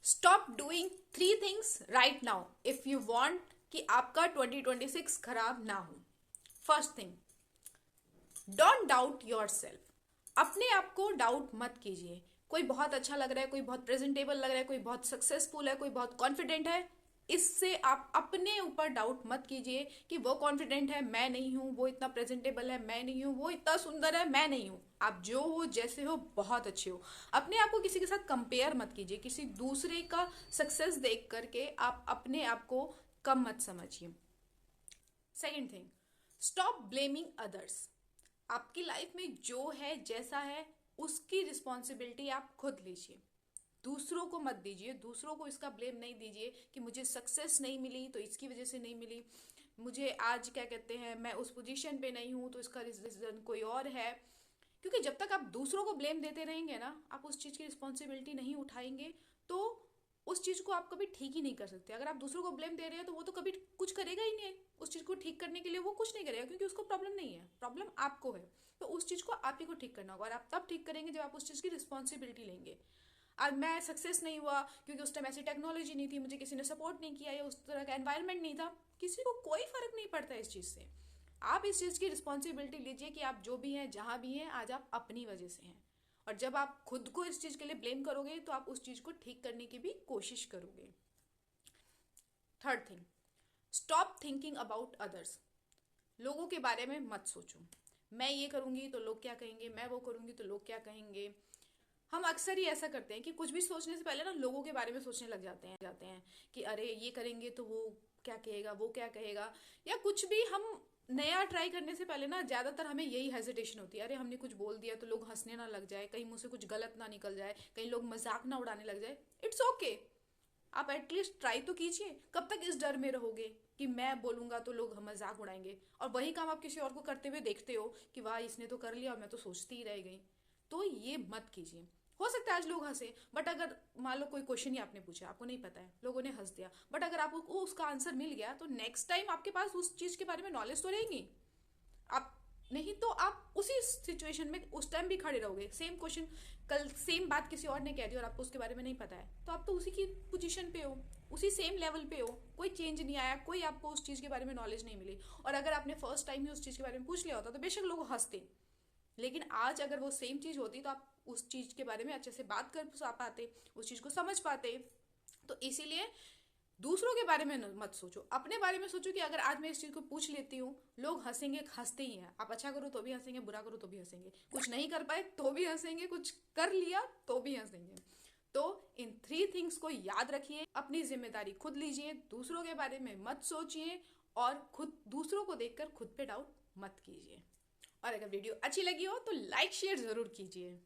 Stop doing 3 things right now if you want कि आपका 2026 खराब ना हो। First thing, don't doubt your self. अपने आप को डाउट मत कीजिए। कोई बहुत अच्छा लग रहा है, कोई बहुत प्रेजेंटेबल लग रहा है, कोई बहुत सक्सेसफुल है, कोई बहुत कॉन्फिडेंट है, इससे आप अपने ऊपर डाउट मत कीजिए कि वो कॉन्फिडेंट है मैं नहीं हूं, वो इतना प्रेजेंटेबल है मैं नहीं हूं, वो इतना सुंदर है मैं नहीं हूं। आप जो हो जैसे हो बहुत अच्छे हो। अपने आप को किसी के साथ कंपेयर मत कीजिए। किसी दूसरे का सक्सेस देख करके आप अपने आप को कम मत समझिए। Second thing, stop blaming others. आपकी लाइफ में जो है जैसा है उसकी रिस्पॉन्सिबिलिटी आप खुद लीजिए। दूसरों को मत दीजिए। दूसरों को इसका ब्लेम नहीं दीजिए कि मुझे सक्सेस नहीं मिली तो इसकी वजह से नहीं मिली, मुझे आज क्या कहते हैं मैं उस पोजीशन पे नहीं हूं तो इसका रीजन कोई और है। क्योंकि जब तक आप दूसरों को ब्लेम देते रहेंगे ना, आप उस चीज की रिस्पॉन्सिबिलिटी नहीं उठाएंगे, तो उस चीज को आप कभी ठीक ही नहीं कर सकते। अगर आप दूसरों को ब्लेम दे रहे हैं तो वो तो कभी कुछ करेगा ही नहीं। उस चीज को ठीक करने के लिए वो कुछ नहीं करेगा, क्योंकि उसको प्रॉब्लम नहीं है, प्रॉब्लम आपको है। तो उस चीज को आप ही को ठीक करना होगा, और आप तब ठीक करेंगे जब आप उस चीज की रिस्पॉन्सिबिलिटी लेंगे। आज मैं सक्सेस नहीं हुआ क्योंकि उस टाइम ऐसी टेक्नोलॉजी नहीं थी, मुझे किसी ने सपोर्ट नहीं किया, या उस तरह का एनवायरनमेंट नहीं था, किसी को कोई फर्क नहीं पड़ता इस चीज से। आप इस चीज की रिस्पॉन्सिबिलिटी लीजिए कि आप जो भी हैं जहां भी हैं आज आप अपनी वजह से हैं। और जब आप खुद को इस चीज के लिए ब्लेम करोगे तो आप उस चीज को ठीक करने की भी कोशिश करोगे। Third thing, stop thinking about others. लोगों के बारे में मत सोचो। मैं ये करूंगी तो लोग क्या कहेंगे, मैं वो करूंगी तो लोग क्या कहेंगे। हम अक्सर ही ऐसा करते हैं कि कुछ भी सोचने से पहले ना लोगों के बारे में सोचने लग जाते हैं कि अरे ये करेंगे तो वो क्या कहेगा, वो क्या कहेगा। या कुछ भी हम नया ट्राई करने से पहले ना ज्यादातर हमें यही हेजिटेशन होती है, अरे हमने कुछ बोल दिया तो लोग हंसने ना लग जाए, कहीं मुंह से कुछ गलत ना निकल जाए, कहीं लोग मजाक ना उड़ाने लग जाए। इट्स ओके, आप एटलीस्ट ट्राई तो कीजिए। कब तक इस डर में रहोगे कि मैं बोलूंगा तो लोग मजाक उड़ाएंगे, और वही काम आप किसी और को करते हुए देखते हो कि वाह इसने तो कर लिया और मैं तो सोचती ही रह गई। तो ये मत कीजिए। हो सकता है आज लोग हंसे, बट अगर मान लो कोई क्वेश्चन ही आपने पूछा, आपको नहीं पता है, लोगों ने हंस दिया, बट अगर आपको उसका आंसर मिल गया तो नेक्स्ट टाइम आपके पास उस चीज के बारे में नॉलेज तो रहेगी। आप नहीं तो आप उसी सिचुएशन में उस टाइम भी खड़े रहोगे। सेम क्वेश्चन कल सेम बात किसी और ने कह दी और आपको उसके बारे में नहीं पता है, तो आप तो उसी की पोजीशन पे हो, उसी सेम लेवल पे हो, कोई चेंज नहीं आया, कोई आपको उस चीज के बारे में नॉलेज नहीं मिली। और अगर आपने फर्स्ट टाइम ही उस चीज के बारे में पूछ लिया होता तो बेशक लोग हंसते, लेकिन आज अगर वो सेम चीज होती तो आप उस चीज के बारे में अच्छे से बात कर पाते, उस चीज को समझ पाते। तो इसीलिए दूसरों के बारे में मत सोचो, अपने बारे में सोचो कि अगर आज मैं इस चीज को पूछ लेती हूँ, लोग हंसेंगे, हंसते ही हैं। आप अच्छा करो तो भी हंसेंगे, बुरा करो तो भी हंसेंगे, कुछ नहीं कर पाए तो भी हंसेंगे, कुछ कर लिया तो भी हंसेंगे। तो इन 3 थिंग्स को याद रखिए, अपनी जिम्मेदारी खुद लीजिए, दूसरों के बारे में मत सोचिए, और खुद दूसरों को देखकर खुद पे डाउट मत कीजिए। और अगर वीडियो अच्छी लगी हो तो लाइक शेयर जरूर कीजिए।